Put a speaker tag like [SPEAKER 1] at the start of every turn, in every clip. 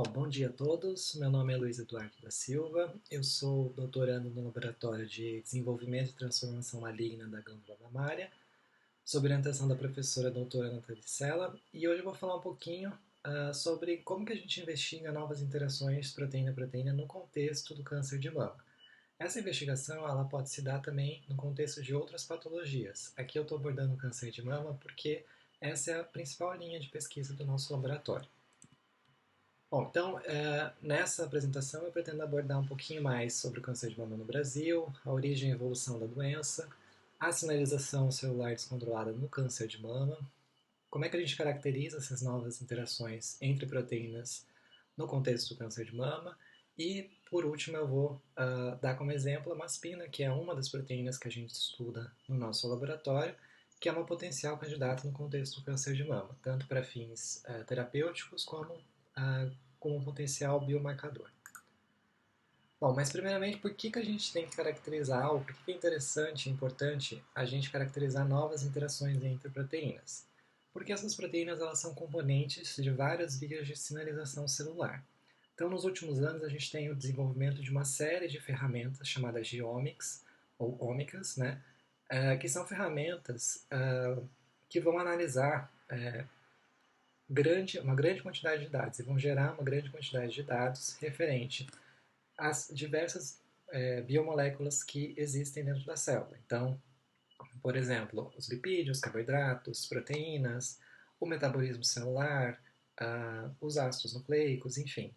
[SPEAKER 1] Bom dia a todos. Meu nome é Luiz Eduardo da Silva. Eu sou doutorando no Laboratório de Desenvolvimento e Transformação Maligna da Glândula Mamária, sob orientação da professora doutora Nathalie Sella, e hoje eu vou falar um pouquinho sobre como que a gente investiga novas interações proteína-proteína no contexto do câncer de mama. Essa investigação ela pode se dar também no contexto de outras patologias. Aqui eu estou abordando o câncer de mama porque essa é a principal linha de pesquisa do nosso laboratório. Bom, então, nessa apresentação eu pretendo abordar um pouquinho mais sobre o câncer de mama no Brasil, a origem e evolução da doença, a sinalização celular descontrolada no câncer de mama, como é que a gente caracteriza essas novas interações entre proteínas no contexto do câncer de mama e, por último, eu vou dar como exemplo a maspina, que é uma das proteínas que a gente estuda no nosso laboratório, que é uma potencial candidata no contexto do câncer de mama, tanto para fins terapêuticos como um potencial biomarcador. Bom, mas primeiramente, por que a gente tem que caracterizar, ou por que é interessante e importante a gente caracterizar novas interações entre proteínas? Porque essas proteínas elas são componentes de várias vias de sinalização celular. Então, nos últimos anos, a gente tem o desenvolvimento de uma série de ferramentas chamadas de omics, ou ômicas, né? Que são ferramentas que vão analisar uma grande quantidade de dados e vão gerar uma grande quantidade de dados referente às diversas biomoléculas que existem dentro da célula. Então, por exemplo, os lipídios, carboidratos, proteínas, o metabolismo celular, os ácidos nucleicos, enfim.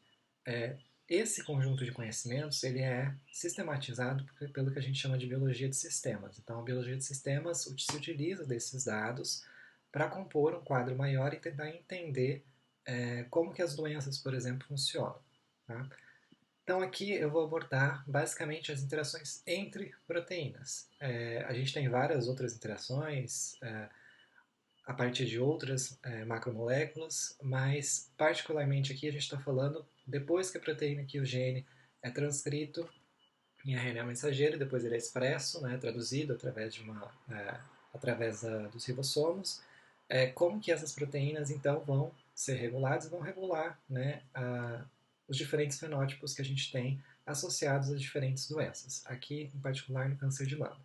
[SPEAKER 1] É, esse conjunto de conhecimentos ele é sistematizado pelo que a gente chama de biologia de sistemas. Então, a biologia de sistemas se utiliza desses dados para compor um quadro maior e tentar entender como que as doenças, por exemplo, funcionam. Tá? Então aqui eu vou abordar basicamente as interações entre proteínas. A gente tem várias outras interações a partir de outras macromoléculas, mas particularmente aqui a gente está falando depois que a proteína, que o gene é transcrito em RNA mensageiro, depois ele é expresso, né, traduzido através dos ribossomos, como que essas proteínas então vão ser reguladas e vão regular, né, os diferentes fenótipos que a gente tem associados a diferentes doenças, aqui em particular no câncer de mama.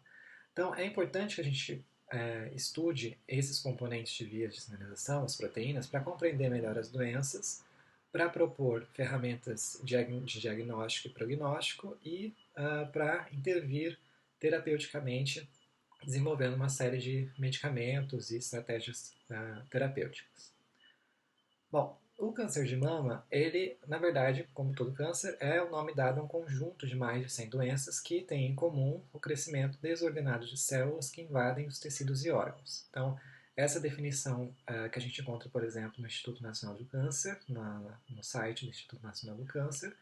[SPEAKER 1] Então é importante que a gente estude esses componentes de vias de sinalização, as proteínas, para compreender melhor as doenças, para propor ferramentas de diagnóstico e prognóstico e para intervir terapeuticamente, desenvolvendo uma série de medicamentos e estratégias terapêuticas. Bom, o câncer de mama, ele, na verdade, como todo câncer, é o nome dado a um conjunto de mais de 100 doenças que têm em comum o crescimento desordenado de células que invadem os tecidos e órgãos. Então, essa definição que a gente encontra, por exemplo, no Instituto Nacional do Câncer, no site do Instituto Nacional do Câncer.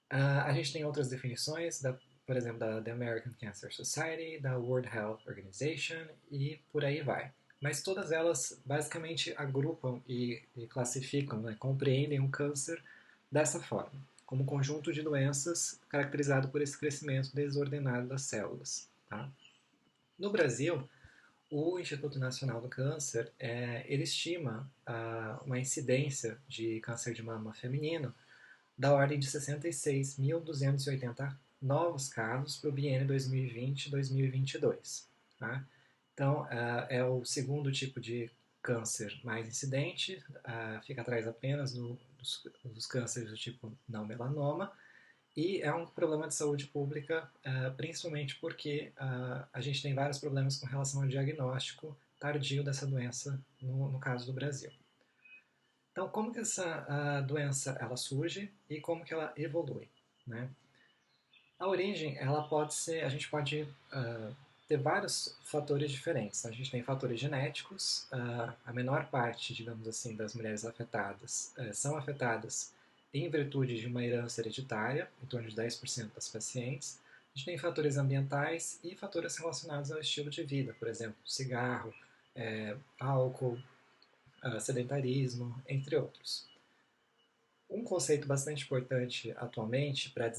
[SPEAKER 1] A gente tem outras definições, por exemplo, da The American Cancer Society, da World Health Organization e por aí vai. Mas todas elas basicamente agrupam e classificam, né, compreendem o câncer dessa forma, como um conjunto de doenças caracterizado por esse crescimento desordenado das células. Tá? No Brasil, o Instituto Nacional do Câncer ele estima uma incidência de câncer de mama feminino da ordem de 66.280 novos casos para o biênio 2020-2022. Tá? Então, é o segundo tipo de câncer mais incidente, fica atrás apenas dos cânceres do tipo não melanoma, e é um problema de saúde pública, principalmente porque a gente tem vários problemas com relação ao diagnóstico tardio dessa doença no caso do Brasil. Então, como que essa doença ela surge e como que ela evolui, né? A origem, ela pode ser, a gente pode ter vários fatores diferentes. A gente tem fatores genéticos, a menor parte, digamos assim, das mulheres afetadas são afetadas em virtude de uma herança hereditária, em torno de 10% das pacientes. A gente tem fatores ambientais e fatores relacionados ao estilo de vida, por exemplo, cigarro, álcool, sedentarismo, entre outros. Um conceito bastante importante atualmente para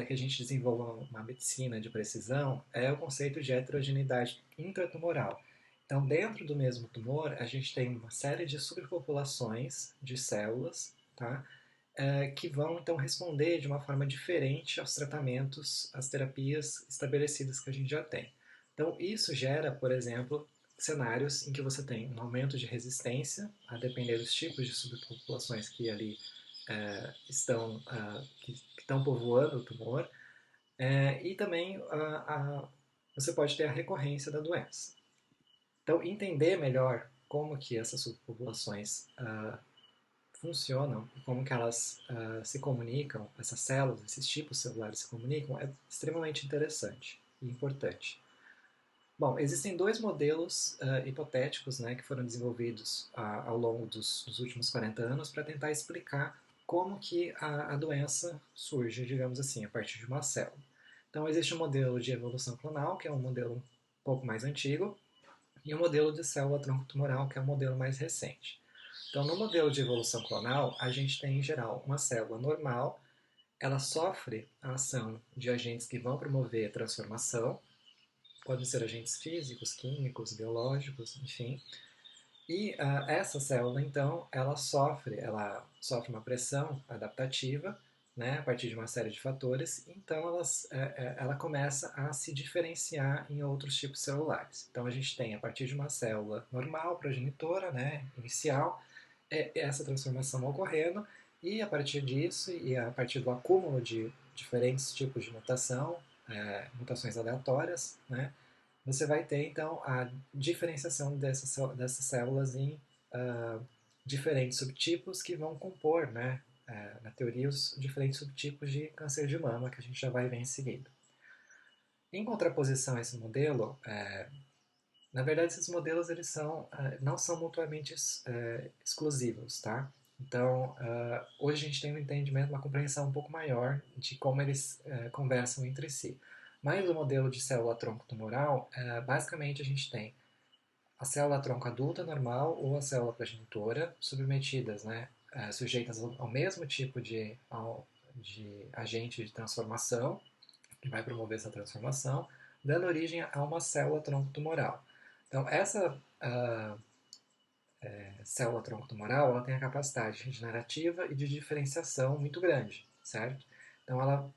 [SPEAKER 1] que a gente desenvolva uma medicina de precisão é o conceito de heterogeneidade intratumoral. Então, dentro do mesmo tumor, a gente tem uma série de subpopulações de células, tá? que vão então responder de uma forma diferente aos tratamentos, às terapias estabelecidas que a gente já tem. Então, isso gera, por exemplo, cenários em que você tem um aumento de resistência, a depender dos tipos de subpopulações que ali que estão povoando o tumor, e também você pode ter a recorrência da doença. Então, entender melhor como que essas subpopulações funcionam e como que elas se comunicam, essas células, esses tipos celulares se comunicam, é extremamente interessante e importante. Bom, existem dois modelos hipotéticos, né, que foram desenvolvidos ao longo dos últimos 40 anos para tentar explicar como que a doença surge, digamos assim, a partir de uma célula. Então, existe o modelo de evolução clonal, que é um modelo um pouco mais antigo, e o modelo de célula-tronco tumoral, que é um modelo mais recente. Então, no modelo de evolução clonal, a gente tem, em geral, uma célula normal, ela sofre a ação de agentes que vão promover a transformação, podem ser agentes físicos, químicos, biológicos, enfim. E essa célula, então, ela sofre uma pressão adaptativa, né, a partir de uma série de fatores, então ela começa a se diferenciar em outros tipos celulares. Então a gente tem, a partir de uma célula normal, progenitora, né, inicial, essa transformação ocorrendo, e a partir disso, e a partir do acúmulo de diferentes tipos de mutação, mutações aleatórias, né, você vai ter então a diferenciação dessas células em diferentes subtipos que vão compor, né, na teoria, os diferentes subtipos de câncer de mama, que a gente já vai ver em seguida. Em contraposição a esse modelo, na verdade, esses modelos eles não são mutuamente exclusivos, tá? Então, hoje a gente tem um entendimento, uma compreensão um pouco maior de como eles conversam entre si. Mas o modelo de célula-tronco tumoral, basicamente a gente tem a célula-tronco adulta normal ou a célula progenitora submetidas, né, sujeitas ao mesmo tipo de agente de transformação, que vai promover essa transformação, dando origem a uma célula-tronco tumoral. Então, essa célula-tronco tumoral ela tem a capacidade regenerativa e de diferenciação muito grande, certo? Então, ela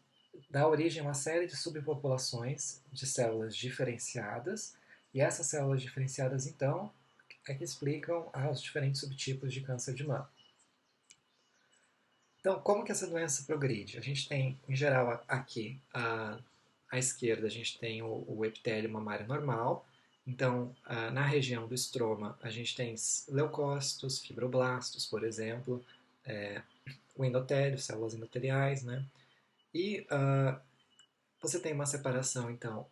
[SPEAKER 1] dá origem a uma série de subpopulações de células diferenciadas, e essas células diferenciadas, então, é que explicam os diferentes subtipos de câncer de mama. Então, como que essa doença progride? A gente tem, em geral, aqui, à esquerda, a gente tem o epitélio mamário normal. Então, na região do estroma, a gente tem leucócitos, fibroblastos, por exemplo, o endotélio, células endoteliais, né? E você tem uma separação, então,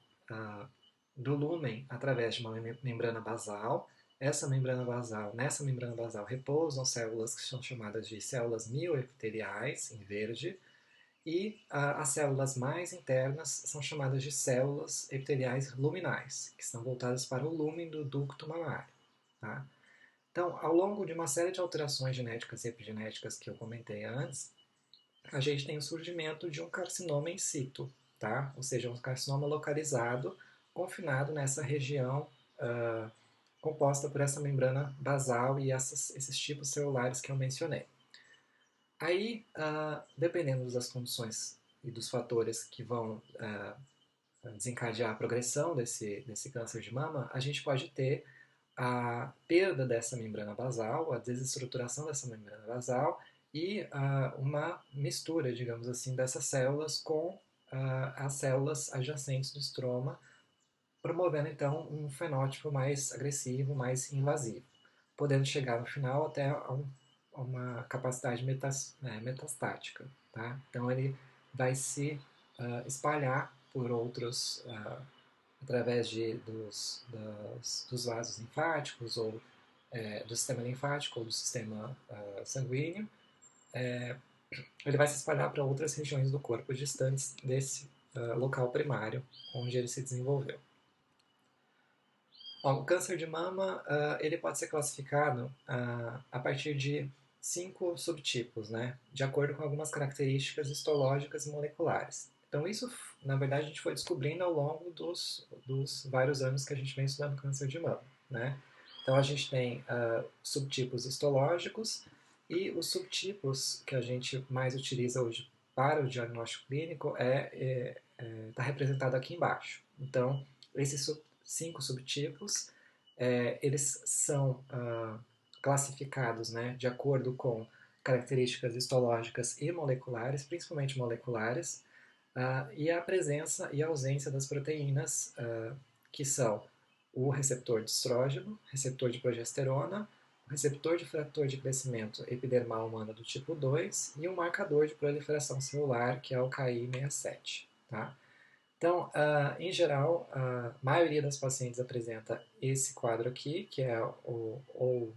[SPEAKER 1] do lúmen através de uma membrana basal. Nessa membrana basal repousam células que são chamadas de células mioepiteliais, em verde, e as células mais internas são chamadas de células epiteliais luminais, que estão voltadas para o lúmen do ducto mamário. Tá? Então, ao longo de uma série de alterações genéticas e epigenéticas que eu comentei antes, a gente tem o surgimento de um carcinoma in situ, tá? Ou seja, um carcinoma localizado, confinado nessa região composta por essa membrana basal e esses tipos celulares que eu mencionei. Aí, dependendo das condições e dos fatores que vão desencadear a progressão desse câncer de mama, a gente pode ter a perda dessa membrana basal, a desestruturação dessa membrana basal e uma mistura, digamos assim, dessas células com as células adjacentes do estroma, promovendo então um fenótipo mais agressivo, mais invasivo, podendo chegar no final até a uma capacidade metastática. Tá? Então ele vai se espalhar por outros, através dos vasos linfáticos ou do sistema linfático ou do sistema sanguíneo. Ele vai se espalhar para outras regiões do corpo distantes desse local primário onde ele se desenvolveu. Bom, o câncer de mama ele pode ser classificado a partir de 5 subtipos, né, de acordo com algumas características histológicas e moleculares. Então isso, na verdade, a gente foi descobrindo ao longo dos vários anos que a gente vem estudando câncer de mama. Né? Então a gente tem subtipos histológicos, E os subtipos que a gente mais utiliza hoje para o diagnóstico clínico está representado aqui embaixo. Então, esses 5 subtipos, eles são classificados, né, de acordo com características histológicas e moleculares, principalmente moleculares, e a presença e a ausência das proteínas que são o receptor de estrógeno, receptor de progesterona, o receptor de fator de crescimento epidermal humano do tipo 2 e um marcador de proliferação celular, que é o KI67. Tá? Então, em geral, a maioria das pacientes apresenta esse quadro aqui, que é o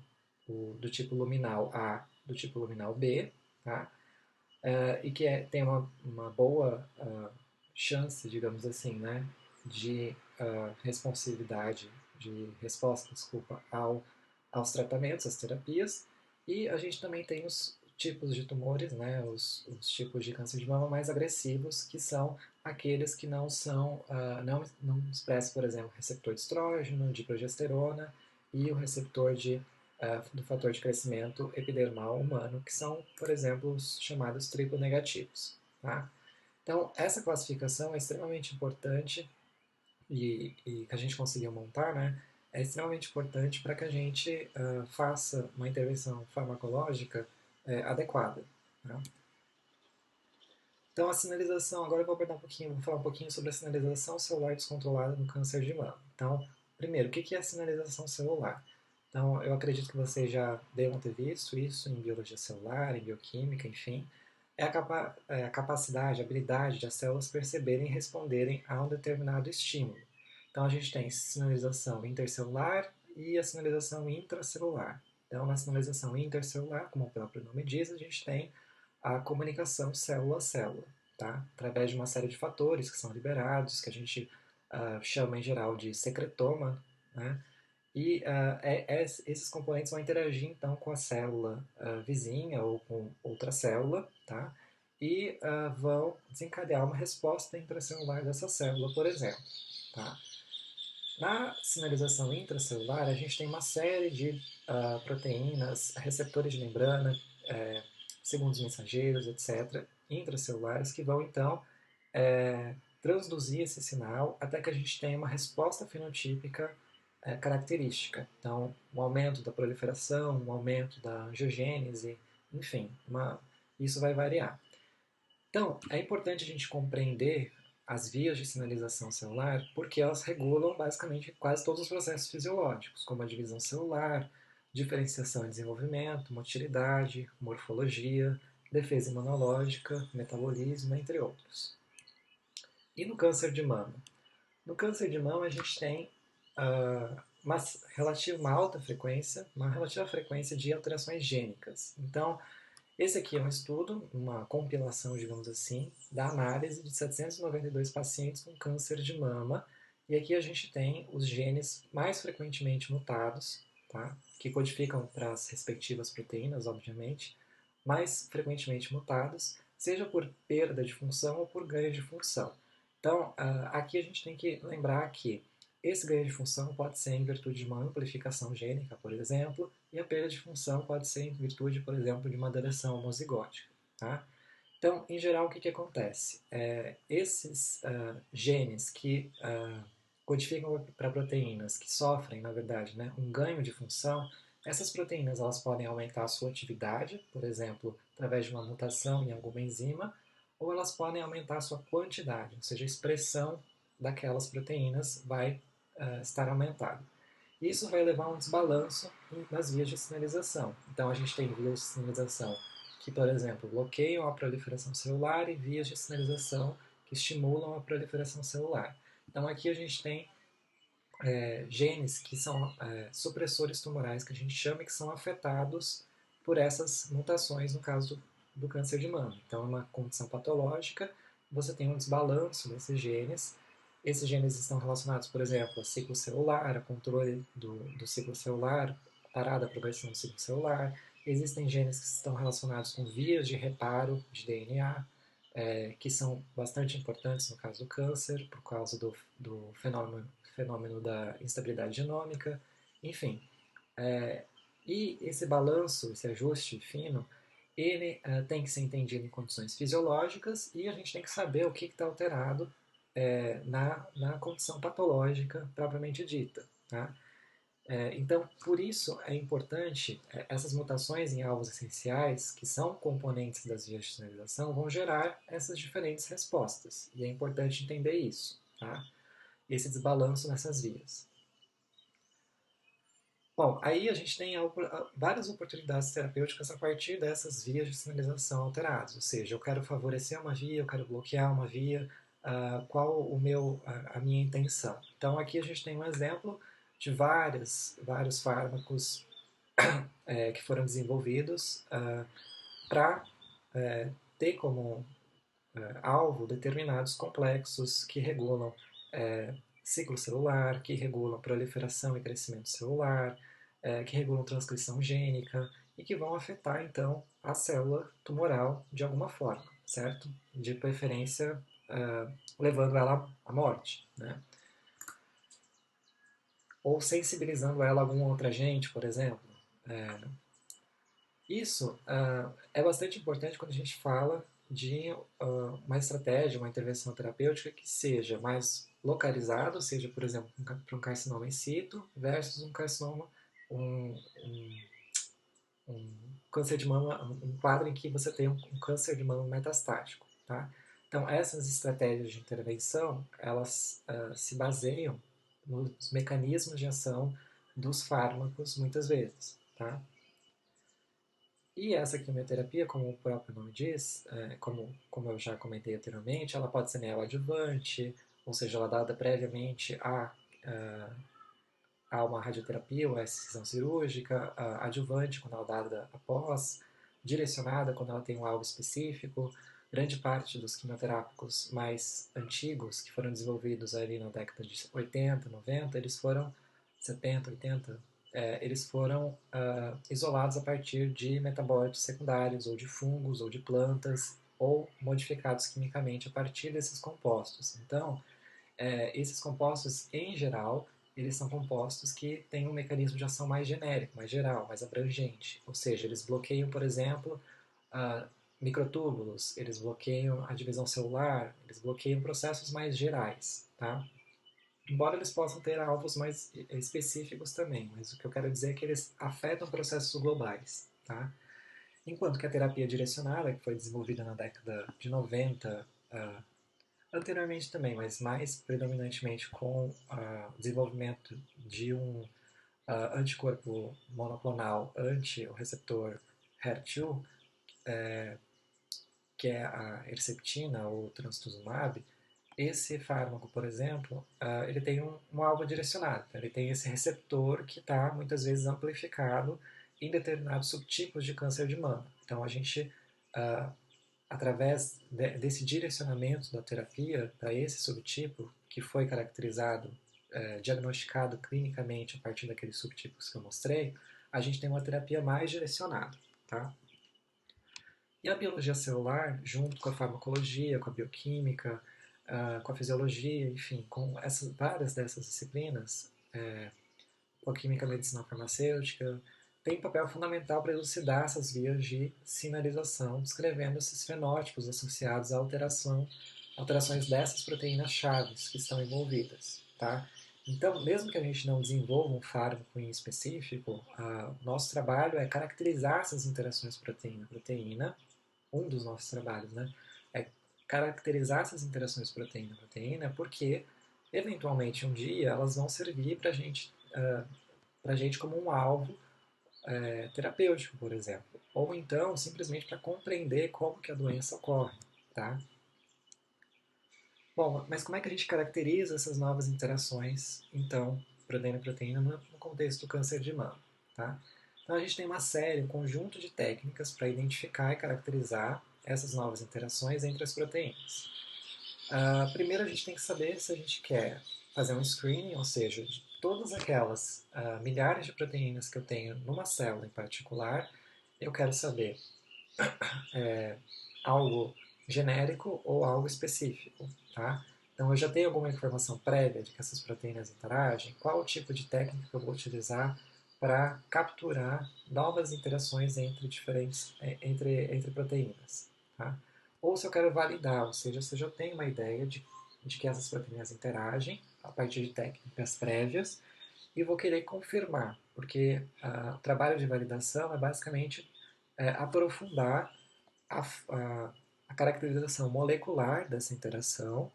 [SPEAKER 1] do tipo luminal A, do tipo luminal B, tá? E que tem uma boa chance, digamos assim, né, de responsividade, de resposta, desculpa, aos tratamentos, às terapias. E a gente também tem os tipos de tumores, né, os tipos de câncer de mama mais agressivos, que são aqueles que não são, não expressam, por exemplo, receptor de estrógeno, de progesterona e o receptor do fator de crescimento epidermal humano, que são, por exemplo, os chamados triplo negativos. Tá? Então, essa classificação é extremamente importante e que a gente conseguiu montar, né? É extremamente importante para que a gente faça uma intervenção farmacológica adequada. Tá? Então, a sinalização, agora eu vou abordar vou falar um pouquinho sobre a sinalização celular descontrolada no câncer de mama. Então, primeiro, o que é a sinalização celular? Então, eu acredito que vocês já devem ter visto isso em biologia celular, em bioquímica, enfim. É a capacidade, a habilidade das células perceberem e responderem a um determinado estímulo. Então, a gente tem sinalização intercelular e a sinalização intracelular. Então, na sinalização intercelular, como o próprio nome diz, a gente tem a comunicação célula a célula, tá? Através de uma série de fatores que são liberados, que a gente chama em geral de secretoma, né? E esses componentes vão interagir então com a célula vizinha ou com outra célula, tá? E vão desencadear uma resposta intracelular dessa célula, por exemplo, tá? Na sinalização intracelular, a gente tem uma série de proteínas, receptores de membrana, segundos mensageiros, etc., intracelulares, que vão então transduzir esse sinal até que a gente tenha uma resposta fenotípica característica. Então, um aumento da proliferação, um aumento da angiogênese, enfim, isso vai variar. Então, é importante a gente compreender as vias de sinalização celular porque elas regulam basicamente quase todos os processos fisiológicos, como a divisão celular, diferenciação e desenvolvimento, motilidade, morfologia, defesa imunológica, metabolismo, entre outros. E no câncer de mama? No câncer de mama a gente tem uma alta frequência, uma relativa frequência de alterações gênicas. Então, esse aqui é um estudo, uma compilação, digamos assim, da análise de 792 pacientes com câncer de mama. E aqui a gente tem os genes mais frequentemente mutados, tá? Que codificam para as respectivas proteínas, obviamente, mais frequentemente mutados, seja por perda de função ou por ganho de função. Então, aqui a gente tem que lembrar que esse ganho de função pode ser em virtude de uma amplificação gênica, por exemplo, e a perda de função pode ser em virtude, por exemplo, de uma deleção homozigótica. Tá? Então, em geral, o que acontece? Esses genes que codificam para proteínas que sofrem, na verdade, né, um ganho de função, essas proteínas elas podem aumentar a sua atividade, por exemplo, através de uma mutação em alguma enzima, ou elas podem aumentar a sua quantidade, ou seja, a expressão daquelas proteínas vai estar aumentada. Isso vai levar a um desbalanço nas vias de sinalização. Então, a gente tem vias de sinalização que, por exemplo, bloqueiam a proliferação celular e vias de sinalização que estimulam a proliferação celular. Então, aqui a gente tem genes que são supressores tumorais, que a gente chama que são afetados por essas mutações, no caso do câncer de mama. Então, é uma condição patológica, você tem um desbalanço desses genes. Esses genes estão relacionados, por exemplo, a ciclo celular, a controle do ciclo celular, parada da progressão do ciclo celular. Existem genes que estão relacionados com vias de reparo de DNA, que são bastante importantes no caso do câncer, por causa do fenômeno da instabilidade genômica. Enfim, E esse balanço, esse ajuste fino, ele tem que ser entendido em condições fisiológicas e a gente tem que saber o que está alterado na condição patológica propriamente dita. Tá? Então, por isso é importante, essas mutações em alvos essenciais, que são componentes das vias de sinalização, vão gerar essas diferentes respostas. E é importante entender isso, tá? Esse desbalanço nessas vias. Bom, aí a gente tem várias oportunidades terapêuticas a partir dessas vias de sinalização alteradas. Ou seja, eu quero favorecer uma via, eu quero bloquear uma via, qual a minha intenção. Então aqui a gente tem um exemplo de vários fármacos que foram desenvolvidos para ter como alvo determinados complexos que regulam ciclo celular, que regulam proliferação e crescimento celular, que regulam transcrição gênica e que vão afetar, então, a célula tumoral de alguma forma, certo? De preferência, levando ela à morte, né? Ou sensibilizando ela a algum outro agente, por exemplo. Isso é bastante importante quando a gente fala de uma estratégia, uma intervenção terapêutica que seja mais localizado, seja, por exemplo, para um carcinoma in situ versus um carcinoma, um, um, um câncer de mama, um quadro em que você tem um câncer de mama metastático, tá? Então, essas estratégias de intervenção, elas se baseiam nos mecanismos de ação dos fármacos, muitas vezes, tá? E essa quimioterapia, como o próprio nome diz, como eu já comentei anteriormente, ela pode ser neoadjuvante, ou seja, ela é dada previamente a uma radioterapia ou a excisão cirúrgica, adjuvante quando ela é dada após, direcionada quando ela tem um alvo específico. Grande parte dos quimioterápicos mais antigos, que foram desenvolvidos ali na década de 80, 90, eles foram 70, 80, eles foram isolados a partir de metabólitos secundários, ou de fungos, ou de plantas, ou modificados quimicamente a partir desses compostos. Então, esses compostos, em geral, eles são compostos que têm um mecanismo de ação mais genérico, mais geral, mais abrangente. Ou seja, eles bloqueiam, por exemplo, microtúbulos, eles bloqueiam a divisão celular, eles bloqueiam processos mais gerais, tá? Embora eles possam ter alvos mais específicos também, mas o que eu quero dizer é que eles afetam processos globais, tá? Enquanto que a terapia direcionada, que foi desenvolvida na década de 90, anteriormente também, mas mais predominantemente com o desenvolvimento de um anticorpo monoclonal anti o receptor HER2, que é a Herceptina ou trastuzumab, esse fármaco, por exemplo, ele tem um alvo direcionado. Ele tem esse receptor que está muitas vezes amplificado em determinados subtipos de câncer de mama. Então a gente, através desse direcionamento da terapia para esse subtipo, que foi caracterizado, diagnosticado clinicamente a partir daqueles subtipos que eu mostrei, a gente tem uma terapia mais direcionada. Tá? E a biologia celular, junto com a farmacologia, com a bioquímica, com a fisiologia, enfim, com várias dessas disciplinas, com a química, a medicina farmacêutica, tem um papel fundamental para elucidar essas vias de sinalização, descrevendo esses fenótipos associados à alterações dessas proteínas chaves que estão envolvidas. Tá? Então, mesmo que a gente não desenvolva um fármaco em específico, nosso trabalho é caracterizar essas interações proteína-proteína, um dos nossos trabalhos, né? É caracterizar essas interações proteína-proteína, porque eventualmente um dia elas vão servir para gente como um alvo terapêutico, por exemplo, ou então simplesmente para compreender como que a doença ocorre, tá? Bom, mas como é que a gente caracteriza essas novas interações, então, proteína-proteína no contexto do câncer de mama, tá? Então a gente tem uma série, um conjunto de técnicas para identificar e caracterizar essas novas interações entre as proteínas. Primeiro a gente tem que saber se a gente quer fazer um screening, ou seja, de todas aquelas milhares de proteínas que eu tenho numa célula em particular, eu quero saber algo genérico ou algo específico, tá? Então eu já tenho alguma informação prévia de que essas proteínas interagem, qual o tipo de técnica que eu vou utilizar para capturar novas interações entre proteínas. Tá? Ou se eu quero validar, ou seja, se eu já tenho uma ideia de que essas proteínas interagem a partir de técnicas prévias e vou querer confirmar, porque o trabalho de validação é basicamente aprofundar a, a caracterização molecular dessa interação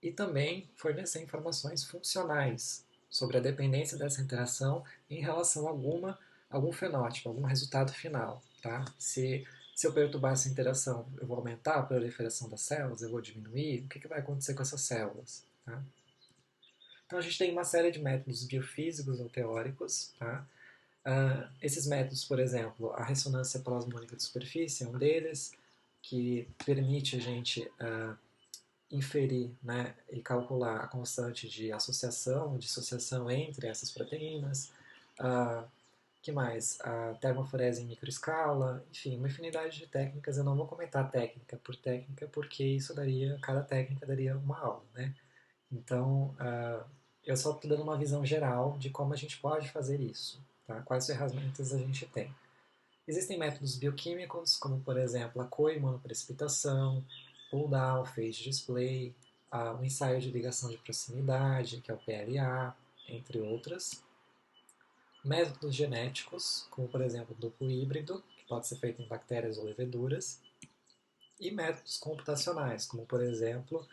[SPEAKER 1] e também fornecer informações funcionais sobre a dependência dessa interação em relação a algum fenótipo, algum resultado final. Tá? Se eu perturbar essa interação, eu vou aumentar a proliferação das células, eu vou diminuir, o que vai acontecer com essas células? Tá? Então a gente tem uma série de métodos biofísicos ou teóricos. Tá? Esses métodos, por exemplo, a ressonância plasmônica de superfície é um deles, que permite a gente inferir, né, e calcular a constante de associação, dissociação entre essas proteínas. Que mais? A termoforese em microescala, enfim, uma infinidade de técnicas. Eu não vou comentar técnica por técnica, porque cada técnica daria uma aula, né? Então, eu só estou dando uma visão geral de como a gente pode fazer isso, tá? Quais ferramentas a gente tem. Existem métodos bioquímicos, como por exemplo a coimunoprecipitação, pull-down, phase display, o ensaio de ligação de proximidade, que é o PLA, entre outras. Métodos genéticos, como por exemplo o duplo híbrido, que pode ser feito em bactérias ou leveduras. E métodos computacionais, como por exemplo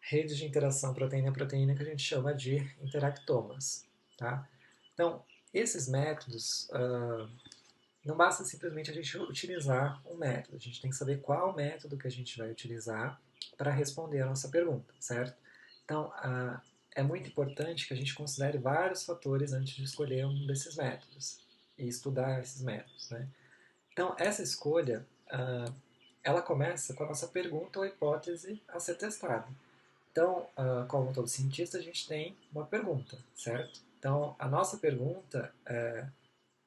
[SPEAKER 1] redes de interação proteína-proteína que a gente chama de interactomas. Tá? Então, esses métodos não basta simplesmente a gente utilizar um método, a gente tem que saber qual método que a gente vai utilizar para responder a nossa pergunta, certo? Então, é muito importante que a gente considere vários fatores antes de escolher um desses métodos e estudar esses métodos, né? Então, essa escolha, ela começa com a nossa pergunta ou hipótese a ser testada. Então, como todo cientista, a gente tem uma pergunta, certo? Então, a nossa pergunta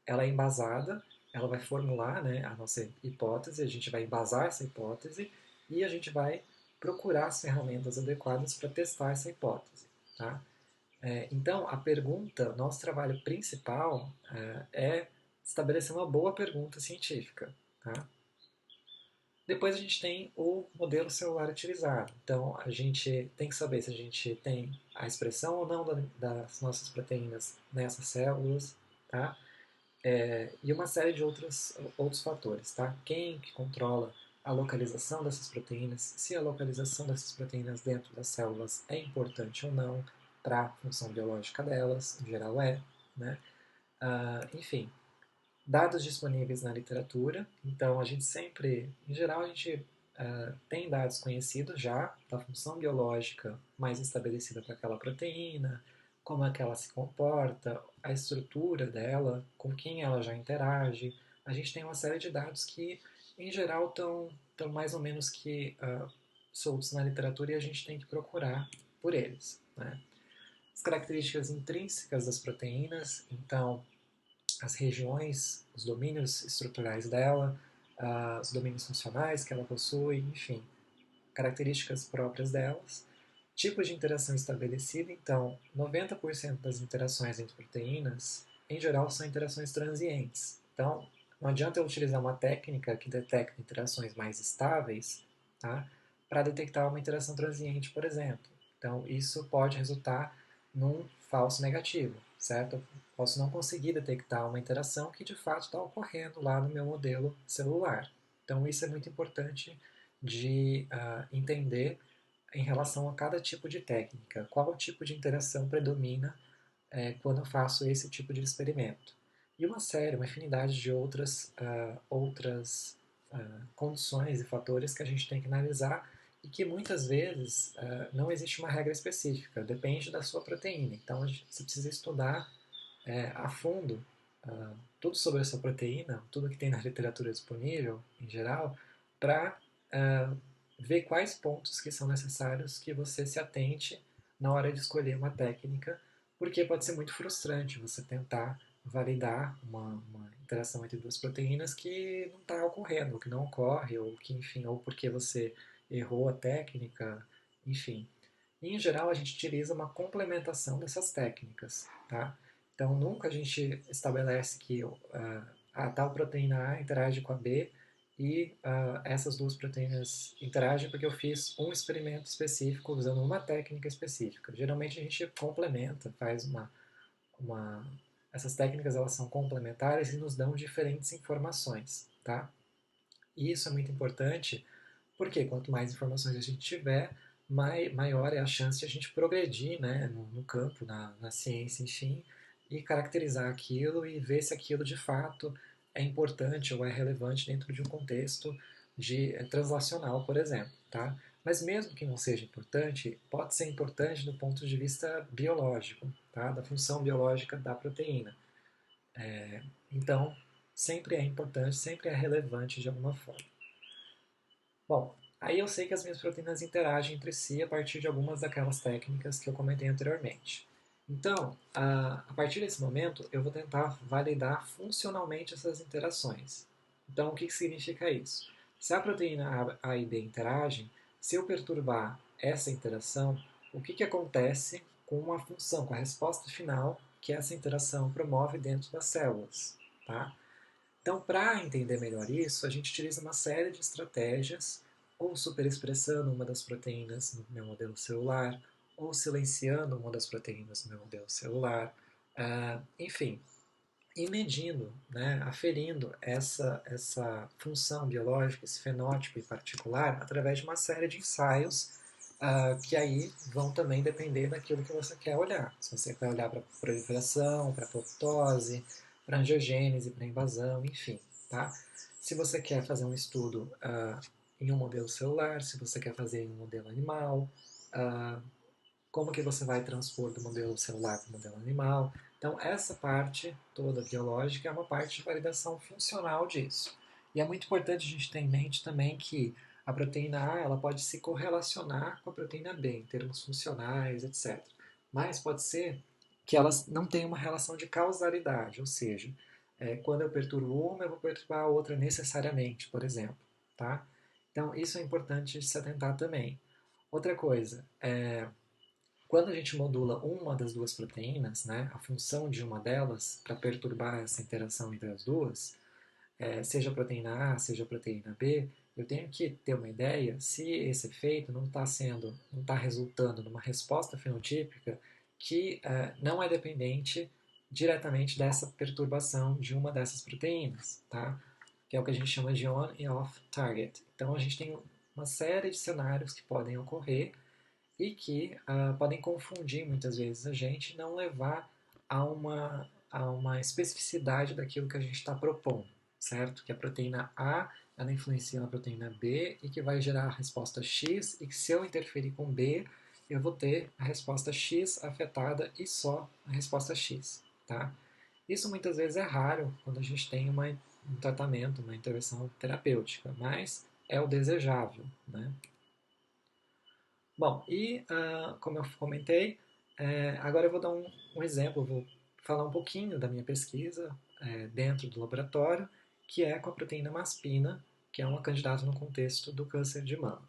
[SPEAKER 1] ela é embasada, ela vai formular, né, a nossa hipótese, a gente vai embasar essa hipótese e a gente vai procurar as ferramentas adequadas para testar essa hipótese. Tá? Então, a pergunta, nosso trabalho principal é estabelecer uma boa pergunta científica. Tá? Depois a gente tem o modelo celular utilizado. Então, a gente tem que saber se a gente tem a expressão ou não das nossas proteínas nessas células. Tá? E uma série de outros fatores. Tá? Quem que controla a localização dessas proteínas, se a localização dessas proteínas dentro das células é importante ou não para a função biológica delas, em geral é. Né? Enfim, dados disponíveis na literatura. Então, a gente sempre, em geral, a gente tem dados conhecidos já da função biológica mais estabelecida para aquela proteína, como é que ela se comporta, a estrutura dela, com quem ela já interage. A gente tem uma série de dados que, em geral, estão mais ou menos que soltos na literatura e a gente tem que procurar por eles. Né? As características intrínsecas das proteínas, então, as regiões, os domínios estruturais dela, os domínios funcionais que ela possui, enfim, características próprias delas, tipos de interação estabelecida. Então, 90% das interações entre proteínas, em geral, são interações transientes. Então, não adianta eu utilizar uma técnica que detecta interações mais estáveis, tá, para detectar uma interação transiente, por exemplo. Então, isso pode resultar num falso negativo, certo? Eu posso não conseguir detectar uma interação que de fato está ocorrendo lá no meu modelo celular. Então, isso é muito importante de entender em relação a cada tipo de técnica, qual tipo de interação predomina quando eu faço esse tipo de experimento. E uma infinidade de outras condições e fatores que a gente tem que analisar e que muitas vezes não existe uma regra específica, depende da sua proteína. Então você precisa estudar a fundo tudo sobre essa proteína, tudo que tem na literatura disponível em geral, para ver quais pontos que são necessários que você se atente na hora de escolher uma técnica, porque pode ser muito frustrante você tentar validar uma interação entre duas proteínas que não está ocorrendo, ou que não ocorre, ou que, enfim, ou porque você errou a técnica, enfim. E, em geral, a gente utiliza uma complementação dessas técnicas, tá? Então, nunca a gente estabelece que a tal proteína A interage com a B e essas duas proteínas interagem porque eu fiz um experimento específico usando uma técnica específica. Geralmente a gente complementa, faz uma... Essas técnicas elas são complementares e nos dão diferentes informações, tá? E isso é muito importante porque quanto mais informações a gente tiver, maior é a chance de a gente progredir, né, no campo, na ciência, enfim, e caracterizar aquilo e ver se aquilo de fato é importante ou é relevante dentro de um contexto translacional, por exemplo, tá? Mas mesmo que não seja importante, pode ser importante do ponto de vista biológico, tá? Da função biológica da proteína. Então, sempre é importante, sempre é relevante de alguma forma. Bom, aí eu sei que as minhas proteínas interagem entre si a partir de algumas daquelas técnicas que eu comentei anteriormente. Então, a partir desse momento, eu vou tentar validar funcionalmente essas interações. Então, o que significa isso? Se a proteína A e B interagem, se eu perturbar essa interação, o que acontece com a função, com a resposta final que essa interação promove dentro das células, tá? Então, para entender melhor isso, a gente utiliza uma série de estratégias, ou superexpressando uma das proteínas no meu modelo celular, ou silenciando uma das proteínas no meu modelo celular, enfim, e medindo, né, aferindo essa função biológica, esse fenótipo em particular, através de uma série de ensaios que aí vão também depender daquilo que você quer olhar. Se você quer olhar para proliferação, para apoptose, para angiogênese, para invasão, enfim. Tá? Se você quer fazer um estudo em um modelo celular, se você quer fazer em um modelo animal, como que você vai transpor do modelo celular para o modelo animal. Então, essa parte toda biológica é uma parte de validação funcional disso. E é muito importante a gente ter em mente também que a proteína A ela pode se correlacionar com a proteína B em termos funcionais, etc. Mas pode ser que elas não tenham uma relação de causalidade, ou seja, quando eu perturbo uma, eu vou perturbar a outra necessariamente, por exemplo. Tá? Então, isso é importante se atentar também. Outra coisa, quando a gente modula uma das duas proteínas, né, a função de uma delas para perturbar essa interação entre as duas, seja a proteína A, seja a proteína B, eu tenho que ter uma ideia se esse efeito não está resultando numa resposta fenotípica que não é dependente diretamente dessa perturbação de uma dessas proteínas, tá? Que é o que a gente chama de on e off target. Então a gente tem uma série de cenários que podem ocorrer e que podem confundir muitas vezes a gente e não levar a uma especificidade daquilo que a gente está propondo, certo? Que a proteína A ela influencia na proteína B e que vai gerar a resposta X e que se eu interferir com B, eu vou ter a resposta X afetada e só a resposta X, tá? Isso muitas vezes é raro quando a gente tem um tratamento, uma intervenção terapêutica, mas é o desejável, né? Bom, e como eu comentei, agora eu vou dar um exemplo, vou falar um pouquinho da minha pesquisa dentro do laboratório, que é com a proteína maspina, que é uma candidata no contexto do câncer de mama.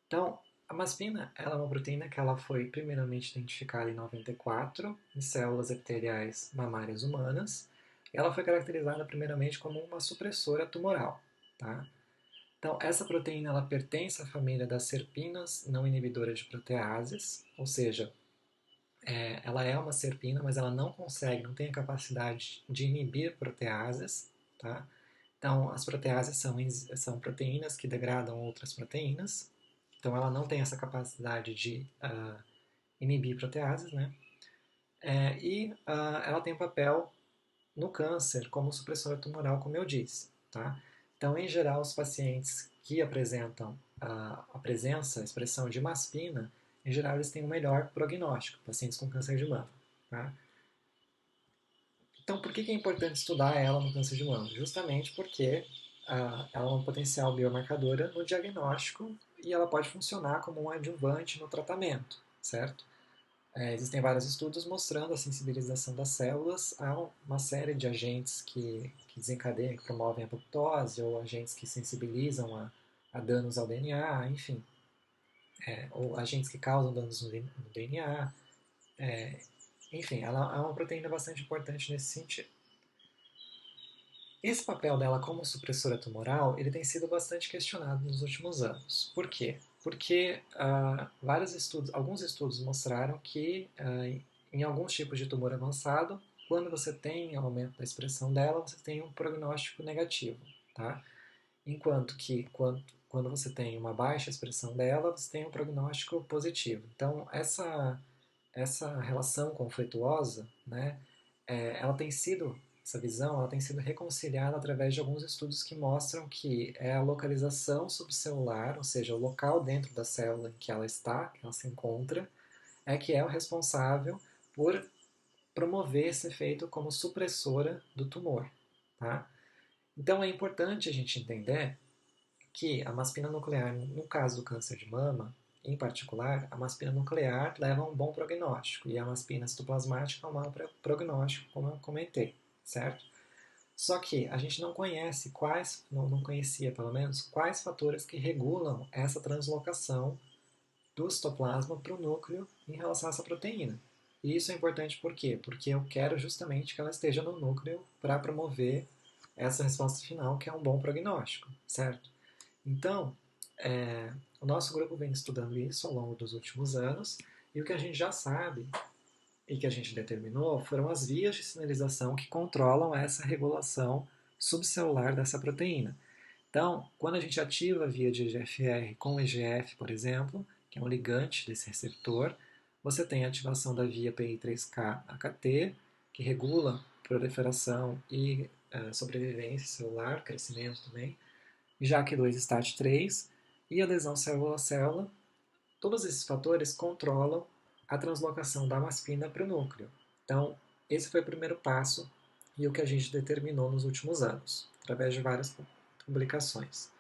[SPEAKER 1] Então, a maspina ela é uma proteína que ela foi primeiramente identificada em 94 em células epiteliais mamárias humanas. E ela foi caracterizada primeiramente como uma supressora tumoral, tá? Então, essa proteína ela pertence à família das serpinas não inibidoras de proteases, ou seja, ela é uma serpina, mas ela não consegue, não tem a capacidade de inibir proteases, tá? Então, as proteases são proteínas que degradam outras proteínas, então ela não tem essa capacidade de inibir proteases, né? Ela tem um papel no câncer como supressora tumoral, como eu disse, tá? Então, em geral, os pacientes que apresentam a presença, a expressão de maspina, em geral, eles têm um melhor prognóstico, pacientes com câncer de mama, tá? Então, por que é importante estudar ela no câncer de mama? Justamente porque ela é uma potencial biomarcadora no diagnóstico e ela pode funcionar como um adjuvante no tratamento, certo? Existem vários estudos mostrando a sensibilização das células a uma série de agentes que desencadeiam, que promovem a apoptose, ou agentes que sensibilizam a danos ao DNA, enfim, ou agentes que causam danos no DNA. enfim, ela é uma proteína bastante importante nesse sentido. Esse papel dela como supressora tumoral, ele tem sido bastante questionado nos últimos anos. Por quê? Porque alguns estudos mostraram que em alguns tipos de tumor avançado, quando você tem aumento da expressão dela, você tem um prognóstico negativo, tá? Enquanto que quando você tem uma baixa expressão dela, você tem um prognóstico positivo. Então, essa relação conflituosa, né, essa visão ela tem sido reconciliada através de alguns estudos que mostram que é a localização subcelular, ou seja, o local dentro da célula em que ela está, que ela se encontra, é que é o responsável por promover esse efeito como supressora do tumor. Tá? Então é importante a gente entender que a maspina nuclear, no caso do câncer de mama, em particular, a maspina nuclear leva a um bom prognóstico e a maspina citoplasmática a um mau prognóstico, como eu comentei, certo? Só que a gente não conhece não conhecia pelo menos, quais fatores que regulam essa translocação do citoplasma para o núcleo em relação a essa proteína. E isso é importante por quê? Porque eu quero justamente que ela esteja no núcleo para promover essa resposta final, que é um bom prognóstico, certo? Então, o nosso grupo vem estudando isso ao longo dos últimos anos, e o que a gente já sabe e que a gente determinou foram as vias de sinalização que controlam essa regulação subcelular dessa proteína. Então, quando a gente ativa a via de EGFR com EGF, por exemplo, que é um ligante desse receptor, você tem a ativação da via PI3K-AKT, que regula proliferação e sobrevivência celular, crescimento também, JAK2-STAT3 e a lesão célula a célula. Todos esses fatores controlam a translocação da maspina para o núcleo. Então, esse foi o primeiro passo e o que a gente determinou nos últimos anos, através de várias publicações.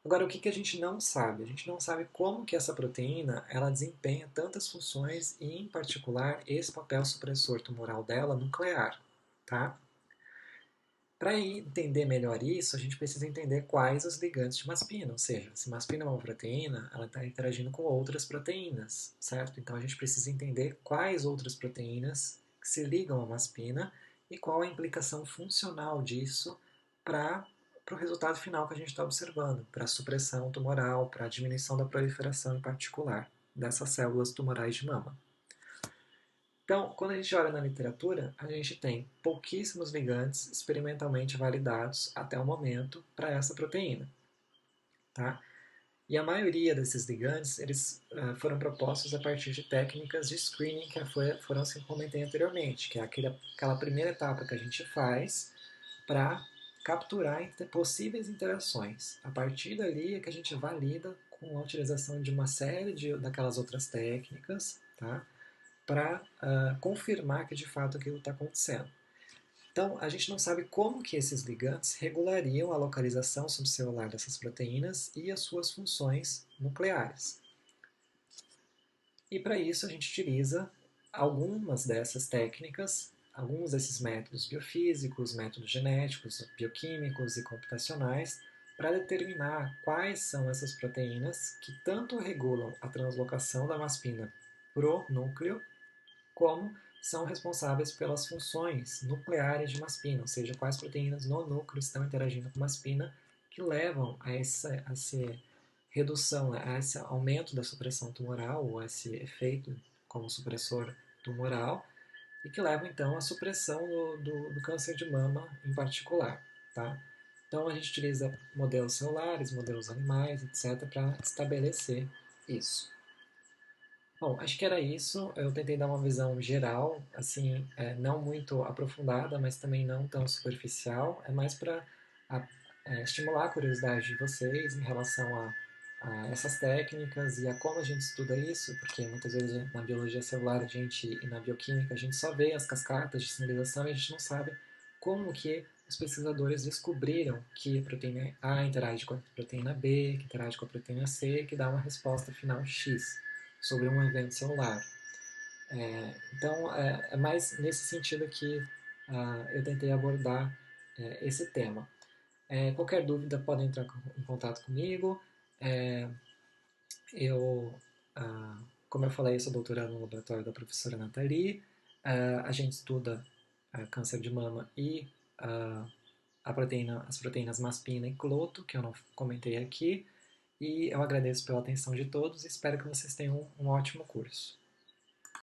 [SPEAKER 1] Agora, o que a gente não sabe? A gente não sabe como que essa proteína ela desempenha tantas funções e, em particular, esse papel supressor tumoral dela nuclear. Tá? Para entender melhor isso, a gente precisa entender quais os ligantes de maspina, ou seja, se maspina é uma proteína, ela está interagindo com outras proteínas, certo? Então a gente precisa entender quais outras proteínas se ligam à maspina e qual a implicação funcional disso para o resultado final que a gente está observando, para a supressão tumoral, para a diminuição da proliferação em particular dessas células tumorais de mama. Então, quando a gente olha na literatura, a gente tem pouquíssimos ligantes experimentalmente validados até o momento para essa proteína. Tá? E a maioria desses ligantes eles foram propostos a partir de técnicas de screening que foram assim como comentei anteriormente, que é aquela primeira etapa que a gente faz para capturar possíveis interações. A partir dali é que a gente valida com a utilização de uma série daquelas outras técnicas, tá? Para confirmar que de fato aquilo está acontecendo. Então, a gente não sabe como que esses ligantes regulariam a localização subcelular dessas proteínas e as suas funções nucleares. E para isso a gente utiliza algumas dessas técnicas, alguns desses métodos biofísicos, métodos genéticos, bioquímicos e computacionais para determinar quais são essas proteínas que tanto regulam a translocação da maspina pro núcleo como são responsáveis pelas funções nucleares de maspina, ou seja, quais proteínas no núcleo estão interagindo com maspina que levam a essa redução, a esse aumento da supressão tumoral, ou a esse efeito como supressor tumoral, e que levam então à supressão do câncer de mama em particular. Tá? Então a gente utiliza modelos celulares, modelos animais, etc., para estabelecer isso. Bom, acho que era isso. Eu tentei dar uma visão geral, assim, não muito aprofundada, mas também não tão superficial. É mais para estimular a curiosidade de vocês em relação a essas técnicas e a como a gente estuda isso, porque muitas vezes na biologia celular e na bioquímica a gente só vê as cascatas de sinalização e a gente não sabe como que os pesquisadores descobriram que a proteína A interage com a proteína B, que interage com a proteína C, que dá uma resposta final X sobre um evento celular. Então, é mais nesse sentido que eu tentei abordar esse tema. Qualquer dúvida pode entrar em contato comigo. É, eu, como eu falei, sou doutorando no laboratório da professora Nathalie. A gente estuda câncer de mama e uh, as proteínas maspina e cloto, que eu não comentei aqui. E eu agradeço pela atenção de todos e espero que vocês tenham um ótimo curso.